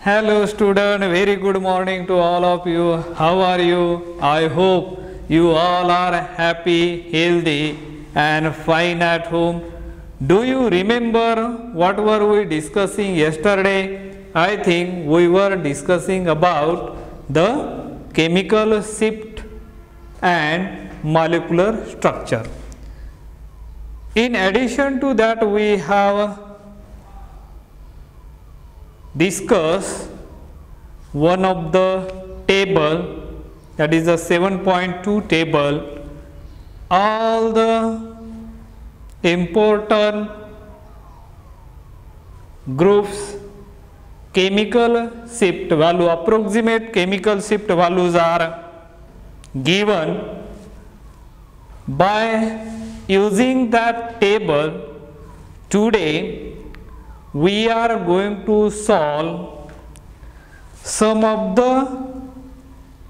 Hello student, very good morning to all of you. How are you? I hope you all are happy, healthy and fine at home. Do you remember what were we discussing yesterday? I think we were discussing about the chemical shift and molecular structure. In addition to that, we have discuss one of the table, that is the 7.2 table, all the important groups chemical shift value, approximate chemical shift values are given. By using that table, today we are going to solve some of the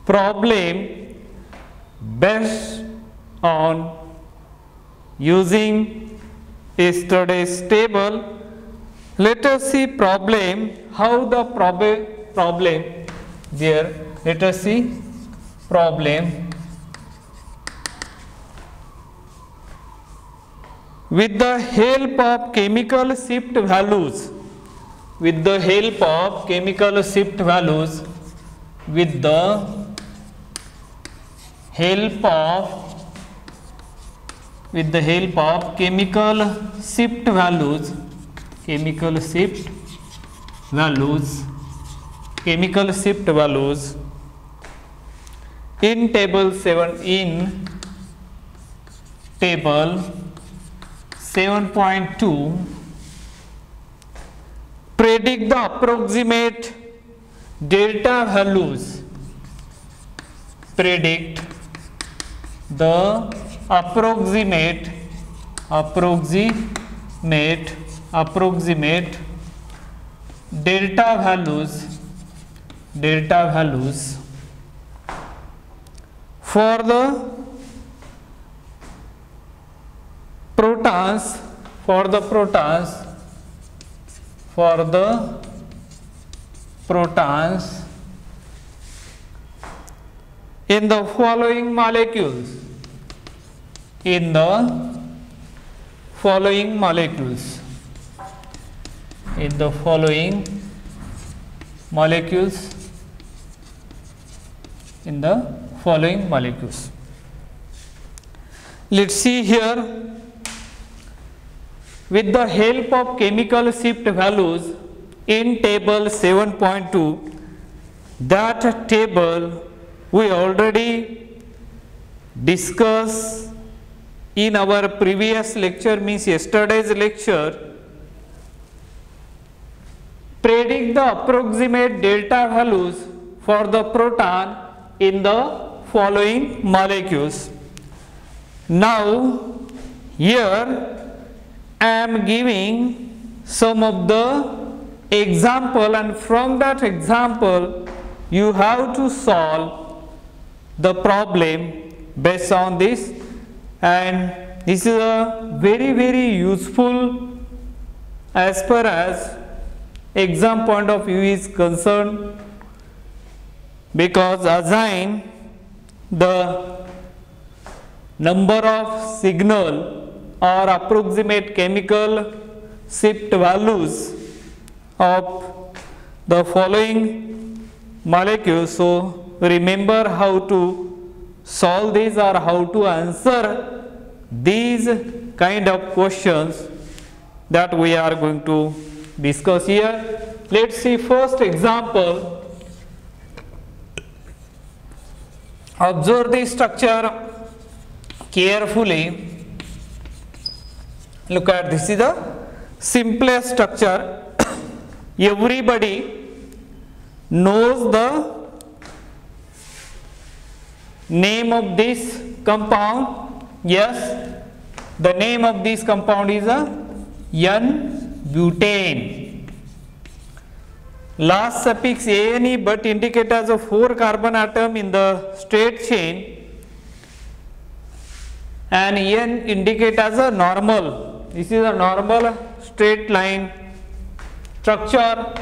problem based on using yesterday's table. Let us see problem, how the problem there. Let us see problem. With the help of chemical shift values, with the help of chemical shift values, with the help of chemical shift values, in table 7.2, predict the approximate delta values. Predict the approximate delta values for the protons in the following molecules, in the following molecules. Let's see here. With the help of chemical shift values in table 7.2, that table we already discussed in our previous lecture, means yesterday's lecture. Predict the approximate delta values for the proton in the following molecules. Now here I am giving some of the example, and from that example you have to solve the problem based on this, and this is a very useful as far as exam point of view is concerned, because assign the number of signal or approximate chemical shift values of the following molecules. So remember how to solve this or how to answer these kind of questions that we are going to discuss here. Let's see first example. Observe the structure carefully. Look at this, is the simplest structure. Everybody knows the name of this compound. Yes, the name of this compound is a N-butane. Last suffix ane but indicate as a 4 carbon atom in the straight chain, and N indicate as a normal. This is a normal straight line structure.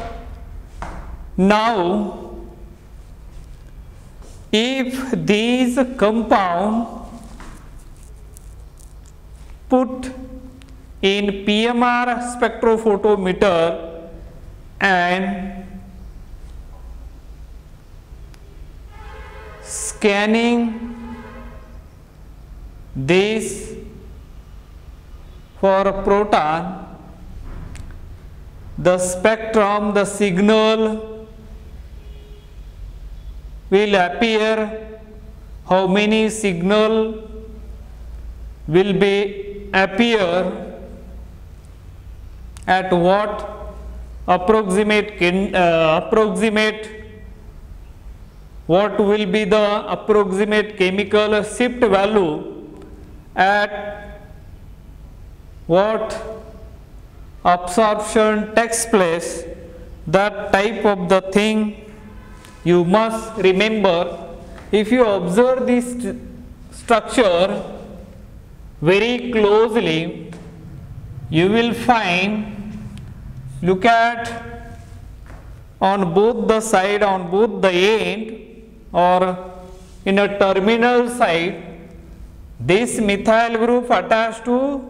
Now, if these compound put in PMR spectrophotometer and scanning this for proton, the spectrum, the signal will appear. How many signal will be appear at what approximate what will be the approximate chemical shift value at what absorption takes place, that type of the thing you must remember. If you observe this structure very closely, you will find, look at on both the side, on both the end or in a terminal side, this methyl group attached to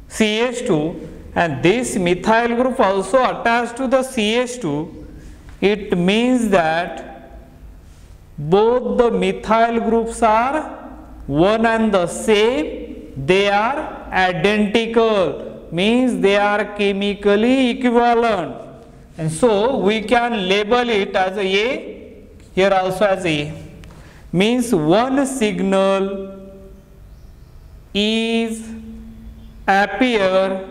CH2 and this methyl group also attached to the CH2. It means that both the methyl groups are one and the same, they are identical, means they are chemically equivalent, and so we can label it as A, here also as A, means one signal is appear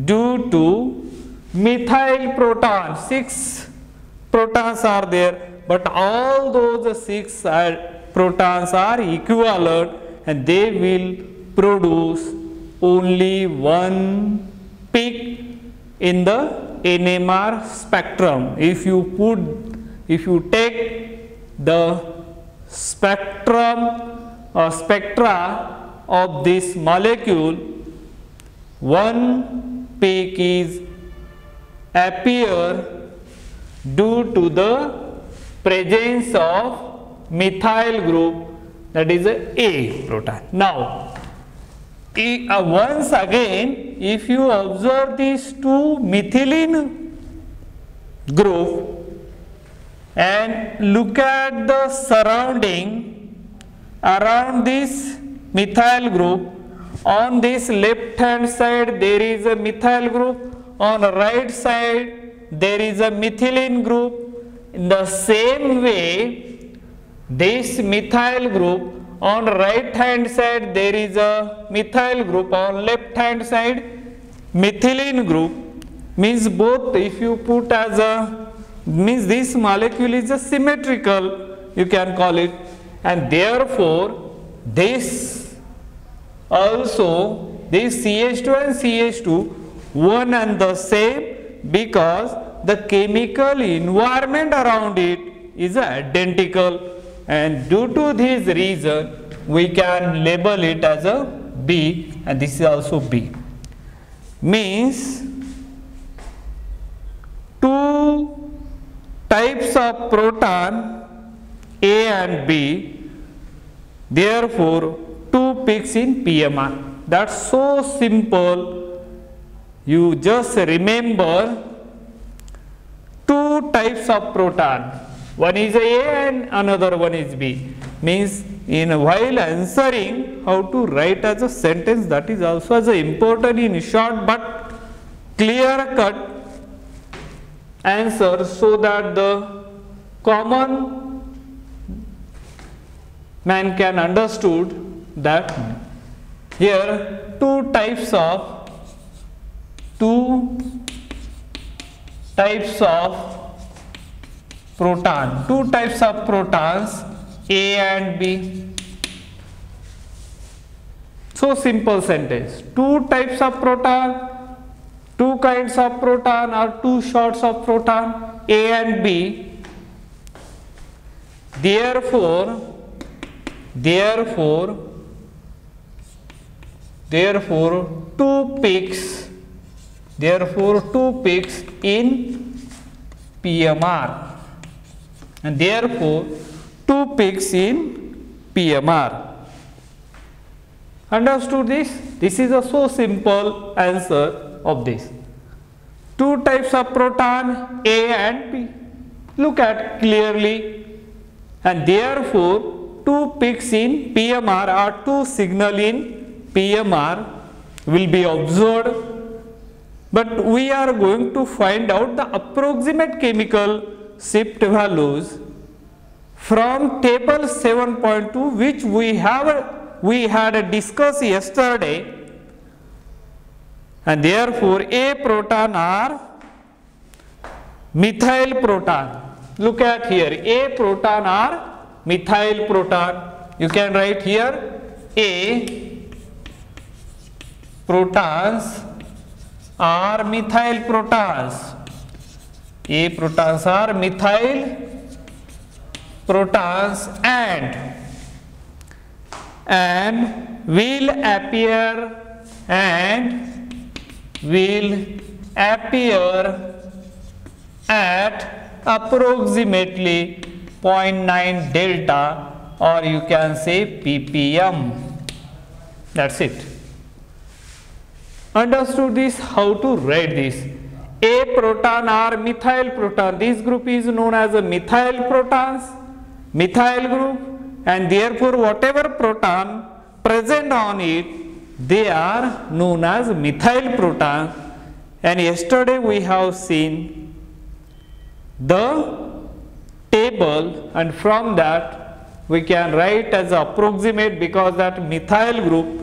due to methyl proton. 6 protons are there, but all those 6 protons are equivalent and they will produce only one peak in the NMR spectrum. If you take the spectrum or spectra of this molecule, one peak is appear due to the presence of methyl group, that is A proton. Now, once again, if you observe these two methylene group and look at the surrounding around this methyl group, on this left hand side there is a methyl group, on the right side there is a methylene group. In the same way, this methyl group, on the right hand side there is a methyl group, on left hand side methylene group, means both, if you put as a, means this molecule is a symmetrical, you can call it, and therefore this also, this CH2 and CH2 one and the same, because the chemical environment around it is identical, and due to this reason we can label it as a B, and this is also B. Means two types of proton A and B, therefore two peaks in PMR. That's so simple. You just remember two types of proton, one is A and another one is B. Means while answering how to write as a sentence, that is also as important in short but clear cut answer, so that the common man can understood that here two types of proton, two types of protons, A and B. So simple sentence, two types of proton, two kinds of proton or two sorts of proton, A and B. Therefore two peaks in PMR, and therefore 2 peaks in PMR. Understood this? This is a so simple answer of this. 2 types of proton, A and P. Look at clearly, and therefore 2 peaks in PMR or 2 signal in PMR will be observed. But we are going to find out the approximate chemical shift values from table 7.2, which we had discussed yesterday, and therefore A proton are methyl proton. Look at here, A proton are methyl proton. You can write here A protons are methyl protons. A protons are methyl protons and will appear at approximately 0.9 delta, or you can say ppm. That's it. Understood this? How to write this? A proton or methyl proton. This group is known as a methyl protons, methyl group, and therefore whatever proton present on it, they are known as methyl proton. And yesterday we have seen the table, and from that we can write as approximate, because that methyl group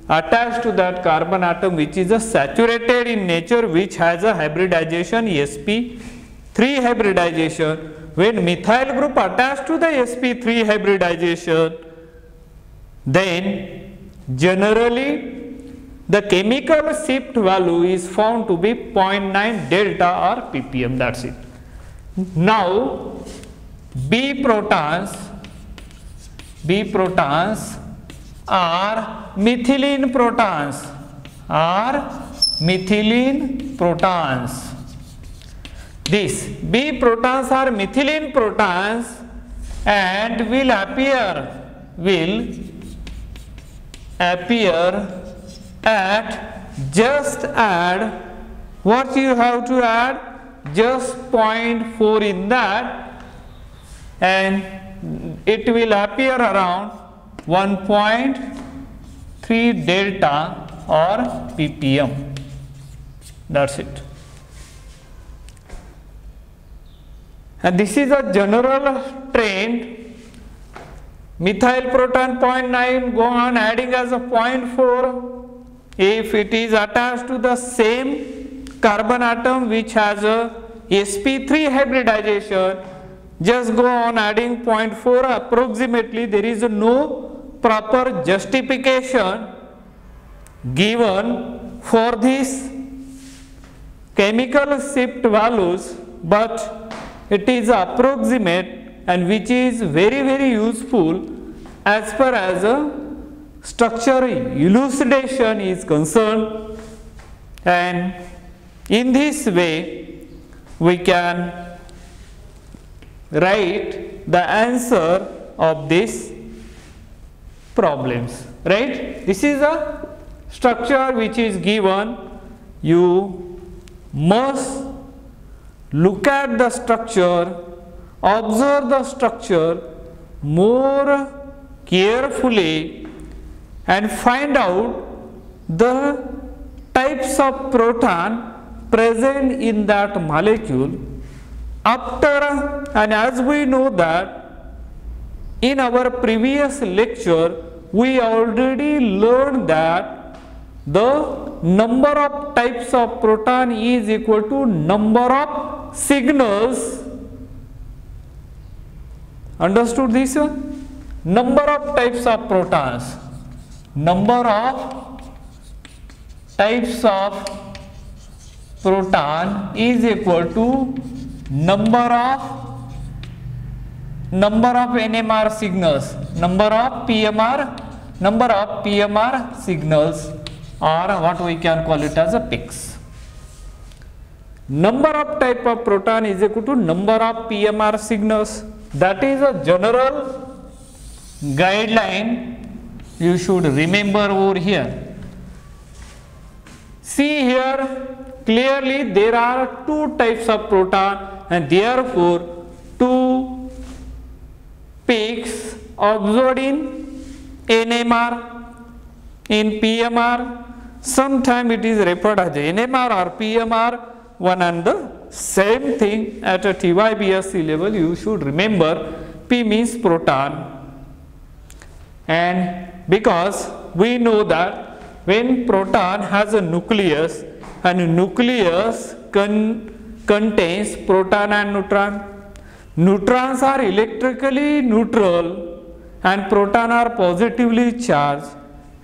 attached to that carbon atom which is a saturated in nature, which has a hybridization sp3 hybridization. When methyl group attached to the sp3 hybridization, then generally the chemical shift value is found to be 0.9 delta or ppm. That's it. Now B protons are methylene protons. These B protons are methylene protons and will appear at, just add, what you have to add, just 0.4 in that, and it will appear around 1.3 delta or ppm. That's it. And this is a general trend. Methyl proton 0.9, go on adding as a 0.4 if it is attached to the same carbon atom which has a sp3 hybridization. Just go on adding 0.4 approximately. There is no proper justification given for these chemical shift values, but it is approximate, and which is very, very useful as far as a structure elucidation is concerned. And in this way we can write the answer of these problems, right? This is a structure which is given. You must look at the structure, observe the structure more carefully, and find out the types of proton present in that molecule. After, and as we know that in our previous lecture we already learned that the number of types of proton is equal to number of signals. Understood this one? Number of types of protons. Number of types of proton is equal to number of NMR signals, number of PMR signals, or what we can call it as a peaks. number of type of proton is equal to number of PMR signals. That is a general guideline you should remember over here. See here, clearly there are two types of proton and therefore two peaks observed in NMR, in PMR. Sometimes it is referred as NMR or PMR, one and the same thing. At a TYBSc level you should remember P means proton, and because we know that when proton has a nucleus and nucleus contains proton and neutron, neutrons are electrically neutral and proton are positively charged,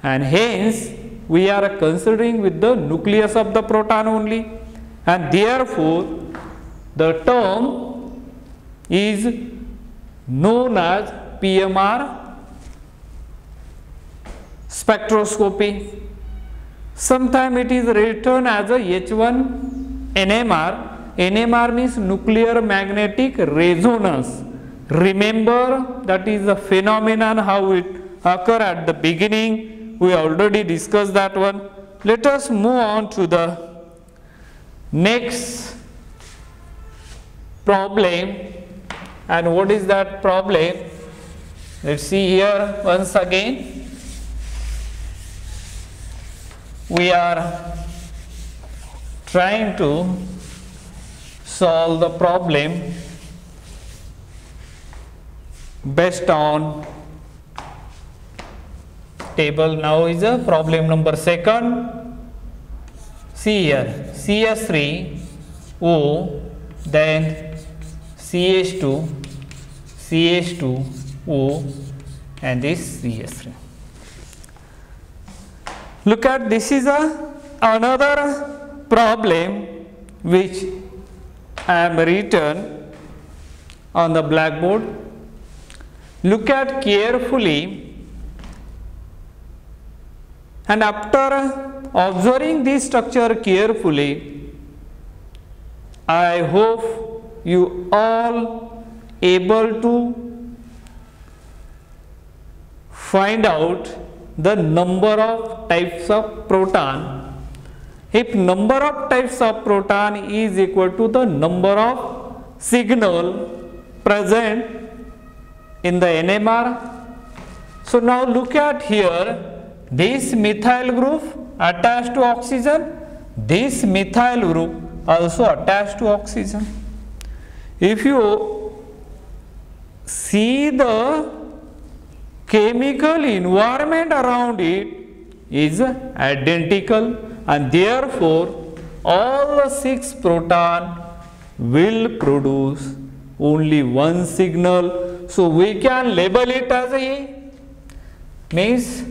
and hence we are considering with the nucleus of the proton only, and therefore the term is known as PMR spectroscopy. Sometimes it is written as a H1 NMR. NMR means nuclear magnetic resonance. Remember, that is the phenomenon how it occur at the beginning. We already discussed that one. Let us move on to the next problem. And what is that problem? Let's see here once again. We are trying to solve the problem based on table. Now is a problem number 2nd. See here, CS3O, then CH2, CH2O, and this CS3. Look at, this is another problem which I am written on the blackboard. Look at carefully, and after observing this structure carefully, I hope you all able to find out the number of types of proton. If number of types of proton is equal to the number of signal present in the NMR. So now look at here, this methyl group attached to oxygen, this methyl group also attached to oxygen. If you see the chemical environment around it is identical, and therefore all the 6 proton will produce only one signal. So we can label it as A, means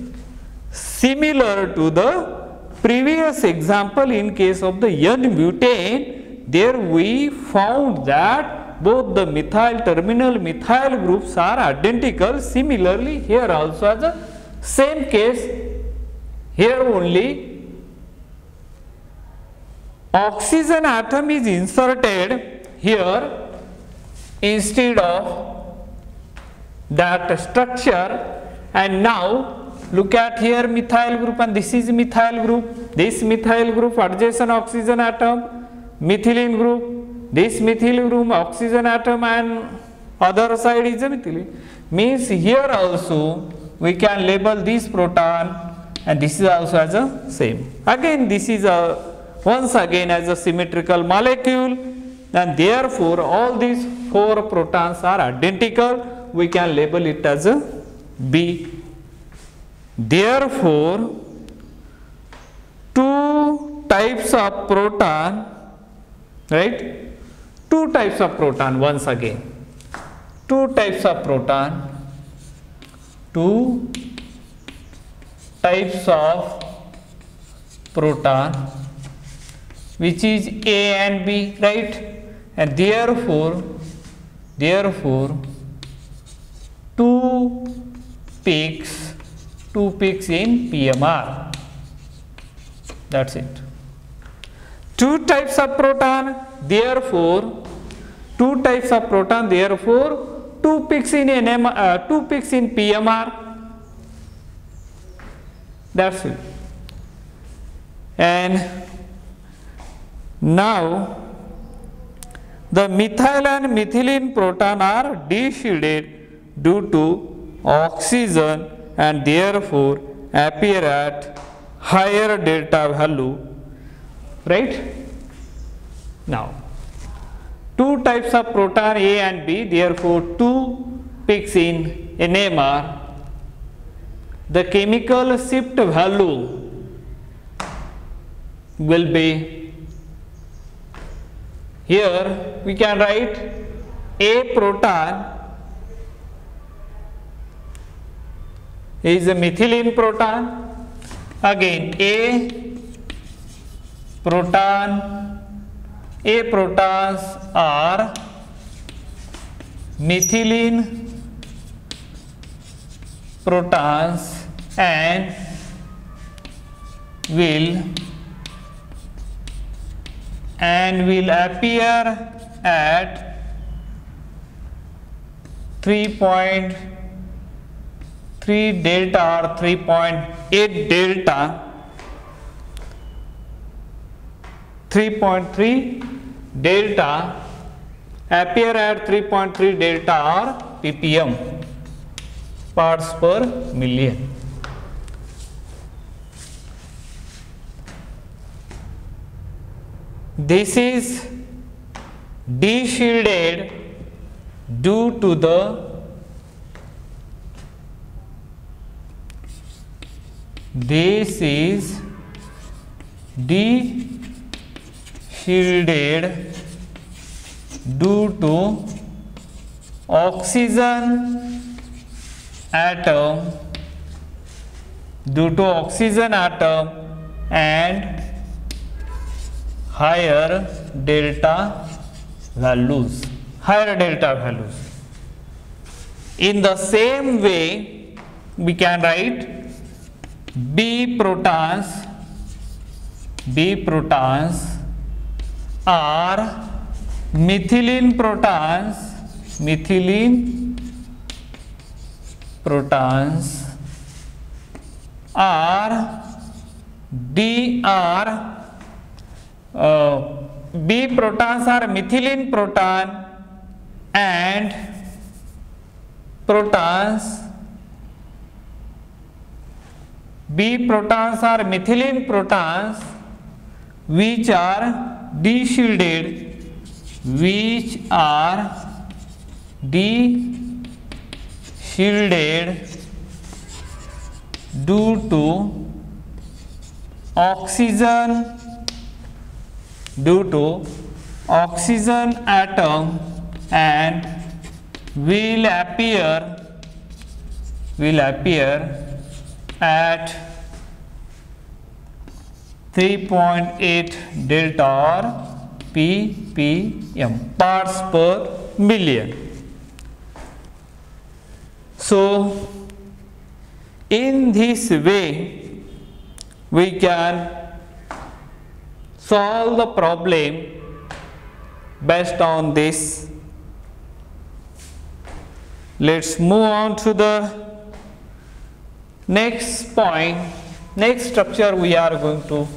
similar to the previous example in case of the N-butane. There we found that both the methyl terminal methyl groups are identical. Similarly here also as a same case, here only oxygen atom is inserted here instead of that structure. And now look at here methyl group, and this is methyl group, this methyl group adjacent oxygen atom, methylene group, this methyl group oxygen atom, and other side is a methylene. Means here also we can label this proton, and this is also as a same. Again this is a once again as a symmetrical molecule, and therefore all these 4 protons are identical. We can label it as a B. Therefore 2 types of proton, right? 2 types of proton once again. 2 types of proton, 2 types of proton, which is A and B, right? And therefore 2 peaks in PMR. That's it. Two types of proton, therefore, two types of proton, therefore, two peaks in NMR, two peaks in PMR. That's it. And now the methyl and methylene proton are de-shielded due to oxygen and therefore appear at higher delta value, right? Now, two types of proton A and B, therefore two peaks in NMR. The chemical shift value will be, here we can write A proton is a methylene proton, again A protons are methylene protons and will appear at 3.3 delta or 3.8 delta, 3.3 delta, appear at 3.3 delta or ppm, parts per million. This is de-shielded due to the oxygen atom, and higher delta values. In the same way, we can write B protons are methylene protons are B protons are methylene proton and B protons are methylene protons which are de-shielded due to oxygen atom and will appear at 3.8 delta or ppm, parts per million. So in this way we can solve the problem based on this. Let's move on to the next point, next structure we are going to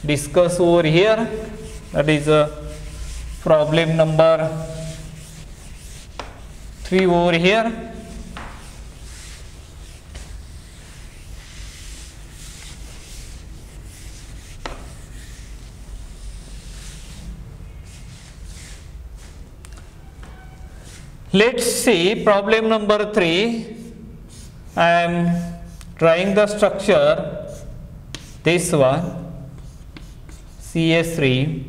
discuss over here, that is problem number 3 over here. Let's see problem number 3. I am drawing the structure, this one CS3,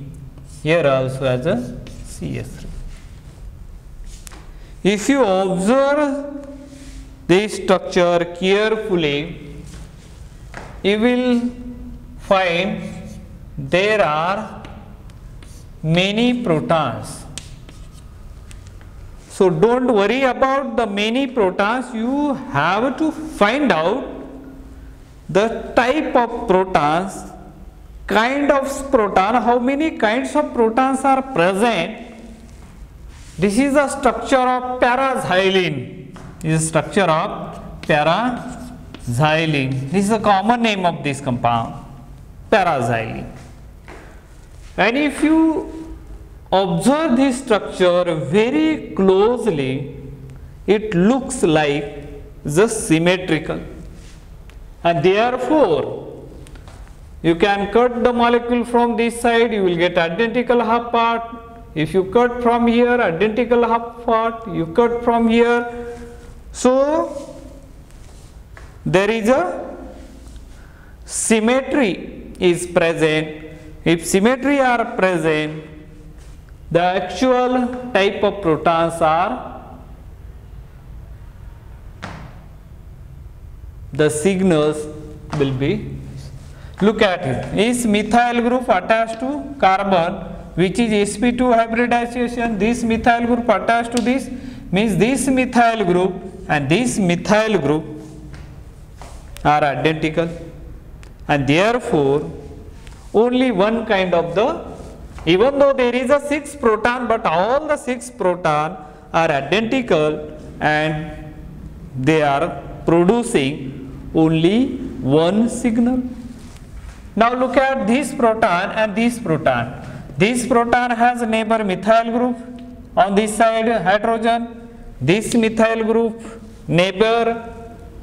here also as a CS3. If you observe this structure carefully, you will find there are many protons. So don't worry about the many protons, you have to find out the type of protons kind of proton, how many kinds of protons are present? This is the structure of paraxylene. This is structure of paraxylene. This is the common name of this compound, paraxylene. And if you observe this structure very closely, it looks like just symmetrical, and therefore you can cut the molecule from this side, you will get identical half part. If you cut from here, identical half part, you cut from here. So there is a symmetry is present. If symmetry are present, the actual type of protons are, the signals will be, look at it, is methyl group attached to carbon, which is sp2 hybridization. This methyl group attached to this means this methyl group and this methyl group are identical, and therefore only one kind of the, even though there is a 6 proton, but all the 6 proton are identical and they are producing only one signal. Now look at this proton and this proton. This proton has a neighbor methyl group, on this side hydrogen. This methyl group neighbor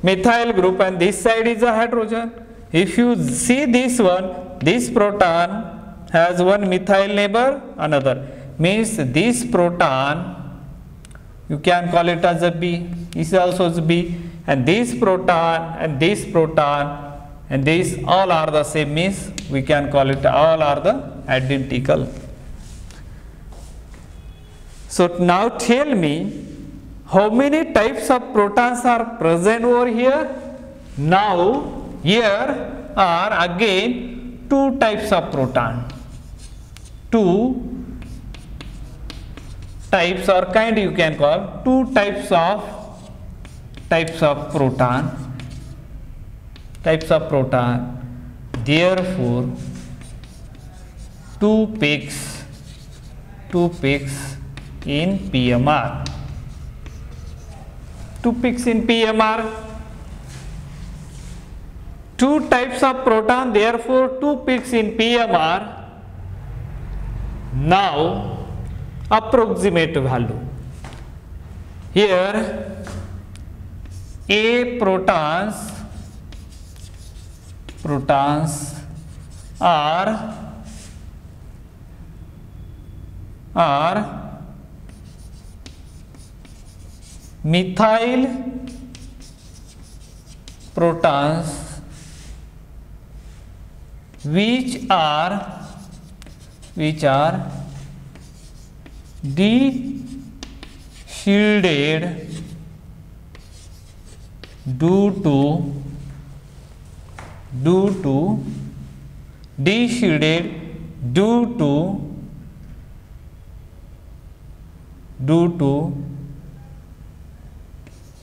methyl group, and this side is a hydrogen. If you see this one, this proton has one methyl neighbor, another, means this proton you can call it as a B, this is also as B, and this proton and this proton and these all are the same, means we can call it all are the identical. So now tell me, how many types of protons are present over here? Now here are again 2 types of proton. 2 types or kind you can call, 2 types of proton. Therefore 2 peaks in PMR. 2 peaks in PMR. 2 types of proton, therefore 2 peaks in PMR. Now approximate value. Here A protons are methyl protons which are de-shielded due to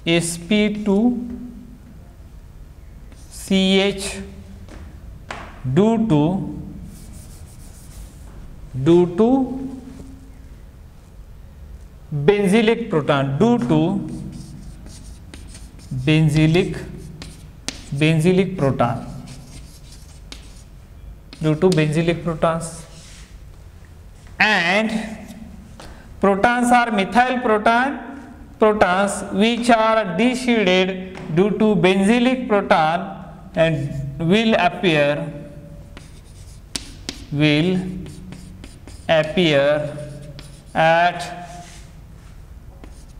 sp2ch due to benzylic proton, benzylic protons, and protons are methyl protons which are de-shielded due to benzylic proton and will appear at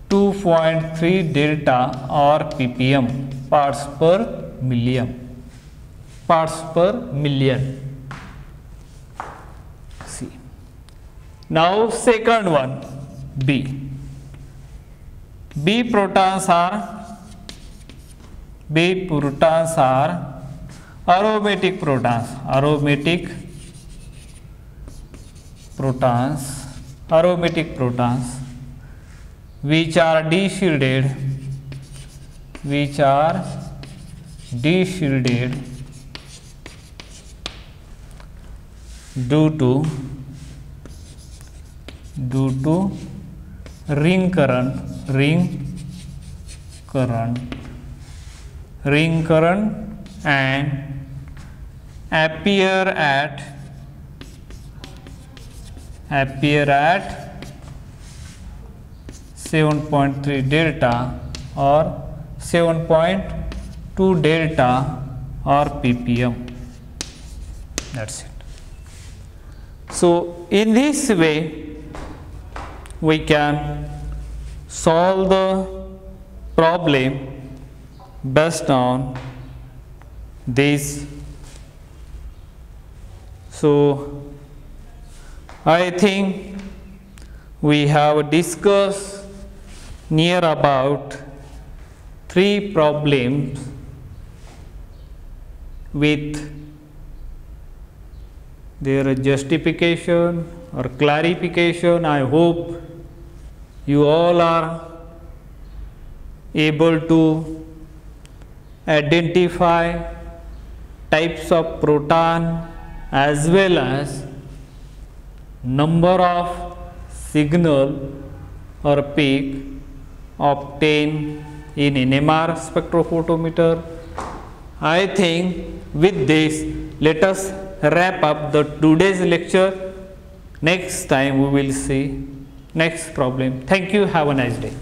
2.3 delta or ppm, parts per million. See. Now second one, B protons are aromatic protons which are de-shielded due to ring current and appear at 7.3 delta or 7.2 delta or ppm. That's it. So in this way we can solve the problem based on this. So I think we have discussed near about 3 problems with their justification or clarification. I hope you all are able to identify types of proton as well as number of signal or peak obtained in NMR spectrophotometer. I think with this let us wrap up the today's lecture. Next time we will see next problem. Thank you. Have a nice day.